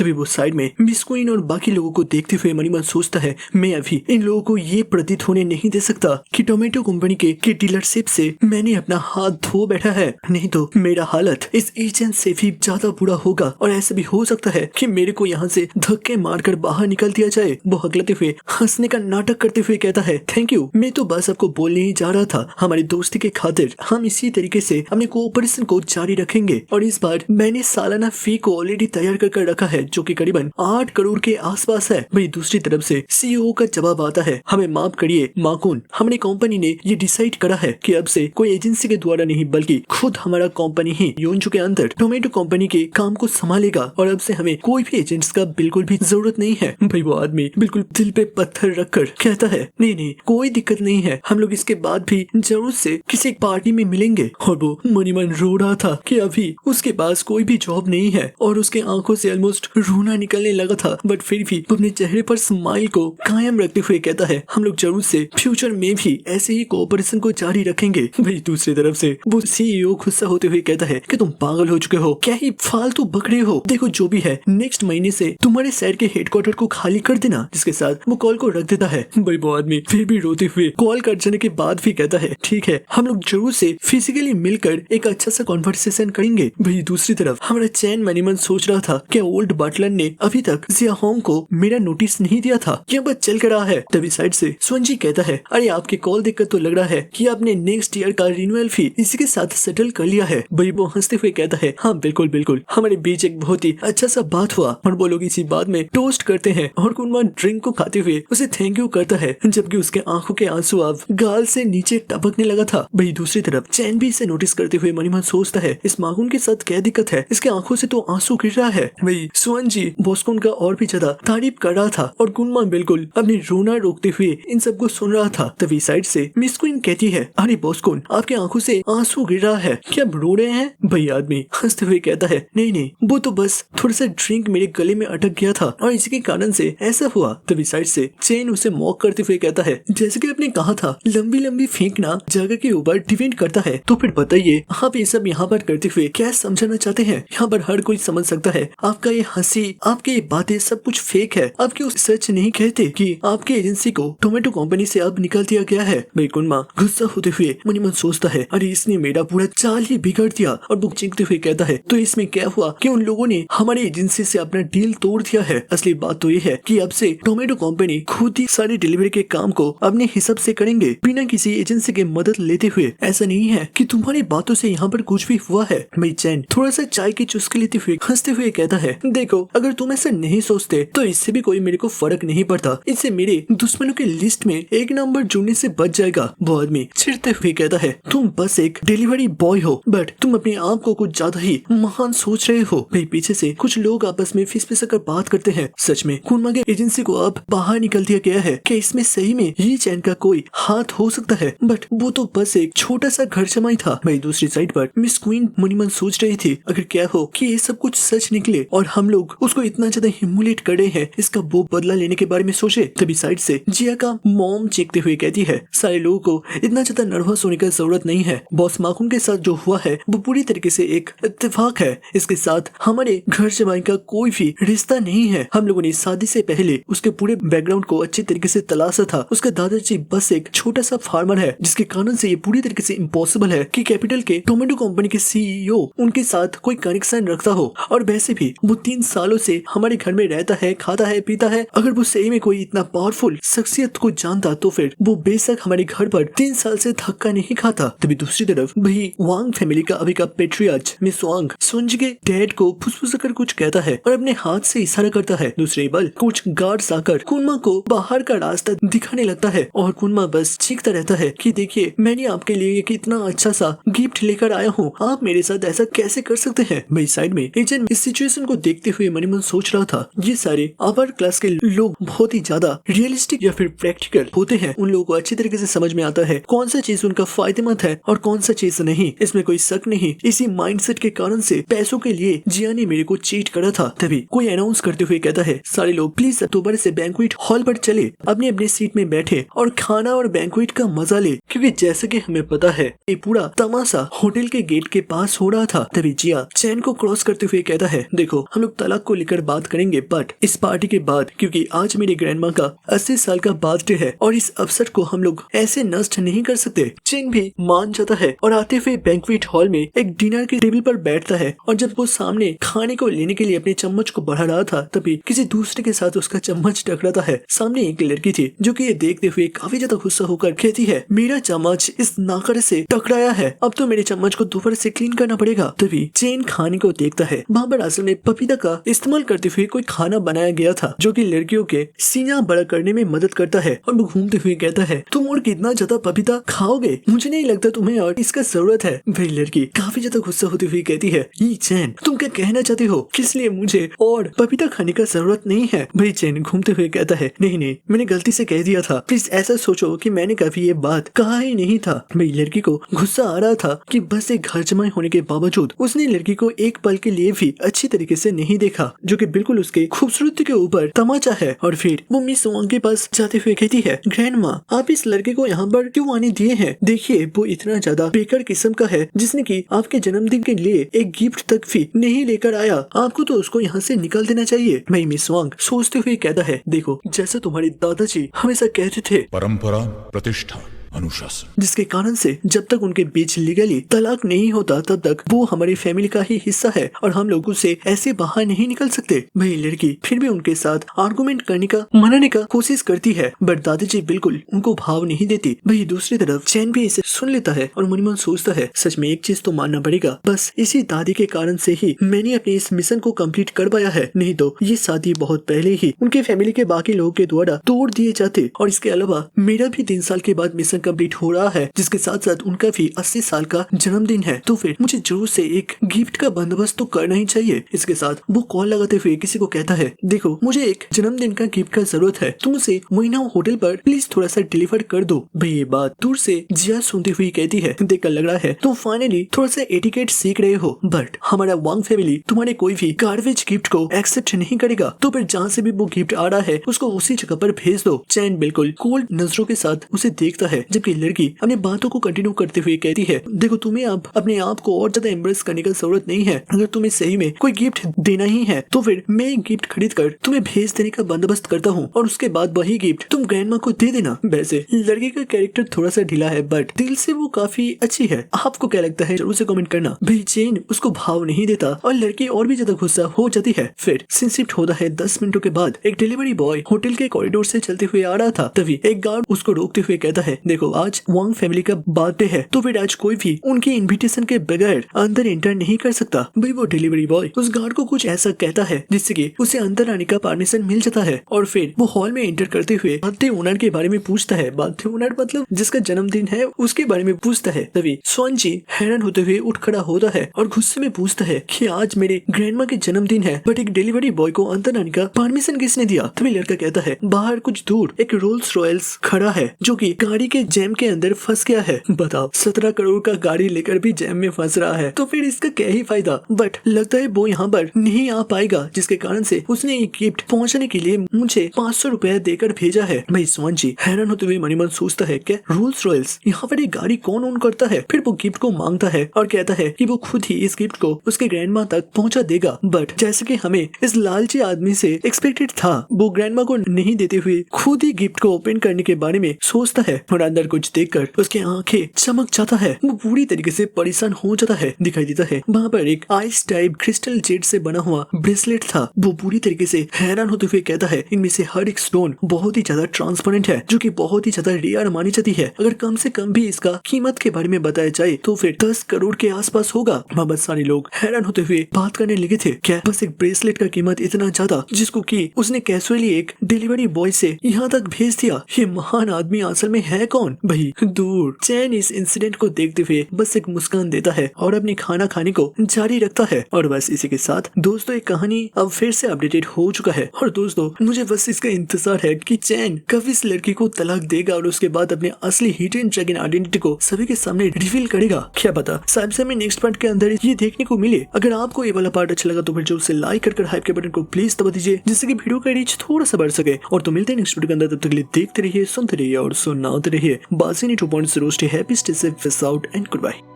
तभी वो साइड में मिस क्वीन और बाकी लोगों को देखते हुए मन ही मन सोचता है, मैं अभी इन लोगों को ये प्रतीत होने नहीं दे सकता कि टोमेटो कंपनी के डीलरशिप से मैंने अपना हाथ धो बैठा है, नहीं तो मेरा हालत इस एजेंट से भी ज्यादा बुरा होगा और ऐसा भी हो सकता है कि मेरे को यहाँ से धक्के मारकर बाहर निकल दिया जाए। वो हकलते हुए हंसने का नाटक करते हुए कहता है, थैंक यू, मैं तो बस आपको बोलने ही जा रहा था, हमारी दोस्ती के खातिर हम इसी तरीके से अपने कोऑपरेशन को जारी रखेंगे और इस बार मैंने सालाना फी को ऑलरेडी तैयार कर रखा है जो कि करीबन 8 करोड़ के आसपास है। वही दूसरी तरफ से सीईओ का जवाब आता है, हमें माफ करिए माकुन, हमारी कंपनी ने ये डिसाइड करा है कि अब से कोई एजेंसी के द्वारा नहीं बल्कि खुद हमारा कंपनी ही योंजू के अंदर टोमेटो कंपनी के काम को संभालेगा और अब से हमें कोई भी एजेंट्स का बिल्कुल भी जरूरत नहीं है। भाई वो आदमी बिल्कुल दिल पे पत्थर रखकर कहता है, नहीं नहीं कोई दिक्कत नहीं है, हम लोग इसके बाद भी जरूर से किसी पार्टी में मिलेंगे। और वो मनी मन रो रहा था कि अभी उसके पास कोई भी जॉब नहीं है और उसके आंखों से ऑलमोस्ट रोना निकलने लगा था, बट फिर भी अपने चेहरे पर स्माइल को कायम रखते हुए कहता है, हम लोग जरूर से फ्यूचर में भी ऐसे ही कोऑपरेशन को जारी रखेंगे। भाई दूसरी तरफ से वो सीईओ गुस्सा होते हुए कहता है कि तुम पागल हो चुके हो, क्या ही फालतू बकरे हो, देखो जो भी है नेक्स्ट महीने से तुम्हारे शहर के हेडक्वार्टर को खाली कर देना। जिसके साथ वो कॉल को रख देता है। भाई वो आदमी फिर भी रोते हुए कॉल कट जाने के बाद भी कहता है, ठीक है हम लोग जरूर से फिजिकली मिलकर एक अच्छा सा कॉन्वर्सेशन करेंगे। भाई दूसरी तरफ हमारा चैन मैनीमन सोच रहा था क्या ओल्ड बटलर ने अभी तक जिया होंग को मेरा नोटिस नहीं दिया था, यह बात चल कर रहा है। तभी साइड से सुनजी कहता है, अरे आपके कॉल देखकर तो लग रहा है कि आपने नेक्स्ट ईयर का रिन्यूअल फी इसी के साथ सेटल कर लिया है। भाई वो हंसते हुए कहता है, हाँ बिल्कुल बिल्कुल, हमारे बीच एक बहुत ही अच्छा सा बात हुआ। और वो लोग इसी बात में टोस्ट करते हैं और कुनमान ड्रिंक को खाते हुए उसे थैंक यू करता है, जबकि उसके आंखों के आंसू अब गाल से नीचे टपकने लगा था। भाई दूसरी तरफ चैन भी इसे नोटिस करते हुए मन ही मन सोचता है, इस मागुन के साथ क्या दिक्कत है, इसके आंखों से तो आंसू गिर रहा है। वही सुअन जी बॉस्कुन का और भी ज्यादा तारीफ कर रहा था और कुनमान बिल्कुल अपने रोना रोकते हुए इन सबको सुन रहा था। तभी साइड से मिस क्वीन कहती है, अरे बॉस्कुन आपके आंखों से आंसू गिर रहा है, क्या आप रो रहे हैं? भाई आदमी हंसते हुए कहता है, नहीं नहीं वो तो बस थोड़ा सा ड्रिंक मेरे गले में अटक गया था और इसी के कारण से ऐसा हुआ। तभी साइड से चेन उसे मॉक करते हुए कहता है, जैसे कि आपने कहा था लंबी लंबी फेंकना जगह के ऊपर डिपेंड करता है, तो फिर बताइए आप ये सब यहाँ पर करते हुए क्या समझाना चाहते हैं? यहाँ पर हर कोई समझ सकता है आपका ये हंसी, आपके ये बातें सब कुछ फेक है। आप क्यों सच नहीं कहते कि आपके एजेंसी को टोमेटो कंपनी से अब निकाल दिया गया है? भाई कुनमा गुस्सा होते हुए मन ही मन सोचता है, अरे इसने मेरा पूरा चाल ही बिगाड़ दिया। और वो चीखते हुए कहता है, तो इसमें क्या हुआ कि उन लोगों ने हमारी एजेंसी से अपना डील तोड़ दिया है। असली बात तो ये है कि अब से टोमेटो कंपनी खुद ही सारी डिलीवरी के काम को अपने हिसाब से करेंगे बिना किसी एजेंसी की मदद लेते हुए। ऐसा नहीं है कि तुम्हारी बातों से यहाँ पर कुछ भी हुआ है। भाई चैन थोड़ा सा चाय की चुस्की लेते हुए हंसते हुए कहता है, देखो अगर तुम ऐसा नहीं सोचते तो इससे भी कोई मेरे को फर्क नहीं पड़ता, इससे मेरे दुश्मनों की लिस्ट में एक नंबर जुड़ने से बच जाएगा। वो आदमी चिढ़ते हुए कहता है, तुम बस एक डिलीवरी बॉय हो, बट तुम अपने आप को कुछ ज्यादा ही महान सोच रहे हो। भाई पीछे से कुछ लोग आपस में फिसफिसा बात करते हैं। सच में कुनमा के एजेंसी को अब बाहर निकल दिया गया है कि इसमें सही में ये चैन का कोई हाथ हो सकता है, बट वो तो बस एक छोटा सा घर जमाई था। भाई दूसरी साइड पर मिस क्वीन मनीमन सोच रही थी, अगर क्या हो कि ये सब कुछ सच निकले और हम लोग उसको इतना ज्यादा ह्यूमिलेट कर रहे हैं, इसका वो बदला लेने के बारे में सोचे। तभी साइड से जिया का मॉम चीखते हुए कहती है, सारे लोगों को इतना ज्यादा नर्वस होने की जरूरत नहीं है, बॉस माकुन के साथ जो हुआ है वो पूरी तरीके से एक इत्तेफाक है, इसके साथ हमारे घर जमाई का कोई भी रिश्ता नहीं है। हम लोगों ने शादी से पहले उसके पूरे बैकग्राउंड को अच्छी तरीके से तलाशा था। उसका दादाजी बस एक छोटा सा फार्मर है, जिसके कारण से ये पूरी तरीके से इम्पॉसिबल है कि कैपिटल के टोमेटो कंपनी के सीईओ उनके साथ कोई कनेक्शन रखता हो। और वैसे भी वो 3 सालों से हमारे घर में रहता है, खाता है, पीता है। अगर वो सही में कोई इतना पावरफुल शख्सियत को जानता तो फिर वो बेशक हमारे घर पर 3 साल से धक्का नहीं खाता। तभी दूसरी तरफ वही वांग फैमिली का अभी का पेट्रियार्च मिस वांग सुंज के डैड को फुसफुस कर कुछ कहता है और अपने हाथ से इशारा करता है। दूसरे बल कुछ गार्ड्स आकर कुनमा को बाहर का रास्ता दिखाने लगता है और कुनमा बस चीखता रहता है कि देखिए मैंने आपके लिए कितना अच्छा सा गिफ्ट लेकर आया हूँ, आप मेरे साथ ऐसा कैसे कर सकते हैं? भाई साइड में एजेंट इस सिचुएशन को देखते हुए मन ही मन सोच रहा था, ये सारे अपर क्लास के लोग बहुत ही ज्यादा रियलिस्टिक या फिर प्रैक्टिकल होते हैं। उन लोगों को अच्छी तरीके से समझ में आता है कौन सा चीज उनका फायदेमंद है और कौन सा चीज नहीं, इसमें कोई शक नहीं। इसी माइंडसेट के कारण से पैसों के लिए जिया ने मेरे को चीट करा था। तभी कोई अनाउंस करते हुए कहता है, सारे लोग प्लीज दोबारा से बैंक्वेट हॉल पर चले, अपने अपने सीट में बैठे और खाना और बैंक्वेट का मजा ले, क्योंकि जैसे कि हमें पता है ये पूरा तमाशा होटल के गेट के पास हो रहा था। तभी जिया चैन को क्रॉस करते हुए कहता है, देखो हम लोग तलाक को लेकर बात करेंगे, बट इस पार्टी के बाद, क्योंकि आज मेरी ग्रैंडमा का 80 साल का बर्थडे है और इस अवसर को हम लोग ऐसे नष्ट नहीं कर सकते। चेन भी मान जाता है और आते हुए बैंक्वेट हॉल में एक डिनर के टेबल पर बैठता है और जब वो सामने खाने को लेने के लिए अपने चम्मच को बढ़ा रहा था तभी किसी दूसरे के साथ उसका चम्मच टकराता है। सामने एक लड़की थी जो कि ये देखते हुए काफी ज्यादा गुस्सा होकर कहती है, मेरा चम्मच इस नाकर से टकराया है, अब तो मेरे चम्मच को दोबारा से क्लीन करना पड़ेगा। तभी चेन खाने को देखता है, वहाँ पर असल में पपीता का इस्तेमाल करते हुए कोई खाना बनाया गया था जो कि लड़कियों के सीना बड़ा करने में मदद करता है और वो घूमते हुए कहता है, तुम और कितना ज्यादा पपीता खाओगे, मुझे नहीं लगता तुम्हें और इसका जरूरत है। वही लड़की काफी ज्यादा गुस्सा होते हुए कहती है, ये चैन तुम क्या कहना चाहते हो, किस लिए मुझे और पपीता खाने का जरूरत नहीं है। भाई चैन घूमते हुए कहता है, नहीं नहीं मैंने गलती से कह दिया था, प्लीज ऐसा सोचो कि मैंने कभी ये बात कहा ही नहीं था। भाई लड़की को गुस्सा आ रहा था कि बस एक घर जमाई होने के बावजूद उसने लड़की को एक पल के लिए भी अच्छी तरीके से नहीं देखा, जो कि बिल्कुल उसके खूबसूरती के ऊपर तमाचा है। और फिर वो मिस वांग के पास जाते हुए कहती है, ग्रैंडमा आप इस लड़के को यहाँ पर क्यों आने दिए हैं, देखिए वो इतना ज्यादा बेकार किस्म का है जिसने की आपके जन्मदिन के लिए एक गिफ्ट तक भी नहीं लेकर आया, आपको तो उसको यहाँ से निकाल देना चाहिए। मैं मिस वांग सोचते हुए कहता है, देखो जैसा तुम्हारे दादाजी हमेशा कहते थे, परंपरा, प्रतिष्ठा, अनुशासन, जिसके कारण से जब तक उनके बीच लीगली तलाक नहीं होता तब तक वो हमारी फैमिली का ही हिस्सा है और हम लोग उसे ऐसे बाहर नहीं निकल सकते। वही लड़की फिर भी उनके साथ आर्गुमेंट करने का मनाने का कोशिश करती है, बट दादाजी बिल्कुल उनको भाव नहीं देती। वही दूसरी तरफ चैन भी इसे सुन लेता है और मन मन सोचता है, सच में एक चीज तो मानना पड़ेगा, बस इसी दादी के कारण से ही मैंने अपने इस मिशन को कंप्लीट कर पाया है, नहीं तो ये शादी बहुत पहले ही उनके फैमिली के बाकी लोगों के द्वारा तोड़ दिए जाते। और इसके अलावा मेरा भी 3 साल के बाद मिशन कंप्लीट हो रहा है, जिसके साथ साथ उनका भी 80 साल का जन्मदिन है, तो फिर मुझे जरूर से एक गिफ्ट का बंदोबस्त तो करना ही चाहिए। इसके साथ वो कॉल लगाते हुए किसी को कहता है, देखो मुझे एक जन्मदिन का गिफ्ट का जरूरत है, तुम उसे मोइनाओ होटल पर प्लीज थोड़ा सा डिलीवर कर दो। भाई ये बात दूर से जिया सुनती हुई कहती है, देखकर लग रहा है तुम फाइनली थोड़ा सा एटिकेट सीख रहे हो, बट हमारा वांग फैमिली तुम्हारे कोई भी गार्बेज गिफ्ट को एक्सेप्ट नहीं करेगा, तो फिर जहाँ से भी वो गिफ्ट आ रहा है उसको उसी जगह पर भेज दो। चैन बिल्कुल कोल्ड नजरों के साथ उसे देखता है, जबकि लड़की अपनी बातों को कंटिन्यू करते हुए कहती है, देखो तुम्हें अब अपने आप को और ज्यादा एम्ब्रेस करने का जरूरत नहीं है, अगर तुम्हें सही में कोई गिफ्ट देना ही है तो फिर मैं एक गिफ्ट खरीद कर तुम्हें भेज देने का बंदोबस्त करता हूँ और उसके बाद वही गिफ्ट तुम ग्रैंडमा को दे देना। वैसे लड़के का कैरेक्टर थोड़ा सा ढीला है बट दिल से वो काफी अच्छी है, आपको क्या लगता है जरूर से कमेंट करना। भाई चेन उसको भाव नहीं देता और लड़की और भी ज्यादा गुस्सा हो जाती है। फिर सीन शिफ्ट होता है 10 मिनटों के बाद, एक डिलीवरी बॉय होटल के कॉरिडोर से चलते हुए आ रहा था, तभी एक गार्ड उसको रोकते हुए कहता है, देखो आज वांग फैमिली का बर्थडे है तो फिर आज कोई भी उनके इनविटेशन के बगैर अंदर एंटर नहीं कर सकता। भाई वो डिलीवरी बॉय उस गार्ड को कुछ ऐसा कहता है जिससे कि उसे अंदर आने का परमिशन मिल जाता है और फिर वो हॉल में एंटर करते हुए बर्थडे ओनर के बारे में पूछता है, बर्थडे ओनर मतलब जिसका जन्मदिन है उसके बारे में पूछता है। तभी स्वान जी हैरान होते हुए उठ खड़ा होता है और गुस्से में पूछता है कि आज मेरे ग्रैंडमा के जन्मदिन है बट एक डिलीवरी बॉय को अंदर आने का परमिशन किसने दिया। तभी लड़का कहता है, बाहर कुछ दूर एक रोल्स रॉयल्स खड़ा है जो कि गाड़ी के जैम के अंदर फंस गया है। बताओ 17 करोड़ का गाड़ी लेकर भी जैम में फंस रहा है तो फिर इसका क्या ही फायदा। बट लगता है वो यहाँ पर नहीं आ पाएगा, जिसके कारण से उसने एक गिफ्ट पहुँचाने के लिए मुझे 500 रुपया देकर भेजा है। भाई स्वान जी हैरान होते हुए मन मन सोचता है, क्या रोल्स रॉयल्स यहाँ पर एक गाड़ी कौन ओन करता है। फिर वो गिफ्ट को मांगता है और कहता है कि वो खुद ही इस गिफ्ट को उसके ग्रैंडमा तक पहुँचा देगा, बट जैसे कि हमें इस लालची आदमी से एक्सपेक्टेड था, वो ग्रैंडमा को नहीं देते हुए खुद ही गिफ्ट को ओपन करने के बारे में सोचता है और अंदर कुछ देखकर उसकी आंखें चमक जाता है, वो पूरी तरीके से परेशान हो जाता है। दिखाई देता है वहाँ पर एक आइस टाइप क्रिस्टल जेड से बना हुआ ब्रेसलेट था। वो पूरी तरीके से हैरान होते हुए कहता है, इनमें से हर एक स्टोन बहुत ही ज्यादा ट्रांसपेरेंट है जो कि बहुत ही ज्यादा रेयर मानी जाती है। अगर कम से कम भी इसका कीमत के बारे में बताया जाए तो फिर 10 करोड़ के आसपास होगा। वहाँ सारे लोग हैरान होते हुए बात करने लगे थे, क्या बस एक ब्रेसलेट का कीमत इतना ज्यादा जिसको कि उसने कैजुअली एक डिलीवरी बॉय से यहाँ तक भेज दिया। ये महान आदमी असल में है कौन। भाई दूर चैन इस इंसिडेंट को देखते हुए बस एक मुस्कान देता है और अपनी खाना खाने को जारी रखता है। और बस इसी के साथ दोस्तों एक कहानी अब फिर से अपडेटेड हो चुका है और दोस्तों मुझे बस इसका इंतजार है कि चैन कब इस लड़की को तलाक देगा और उसके बाद अपने असली हिडन ड्रैगन आइडेंटिटी को सभी के सामने रिवील करेगा। क्या पता शायद से नेक्स्ट पार्ट के अंदर ये देखने को मिले। अगर आपको ये वाला पार्ट अच्छा लगा तो फिर जो उसे लाइक कर हाइप के बटन को प्लीज दबा दीजिए जिससे कि वीडियो का रीच थोड़ा सा बढ़ सके। और तो मिलते हैं नेक्स्ट वीडियो के अंदर, तब तक के लिए देखते रहिए, सुनते रहिए और सुनाते रहिए। Baji 2.0 stay happy, stay safe, out and good bye.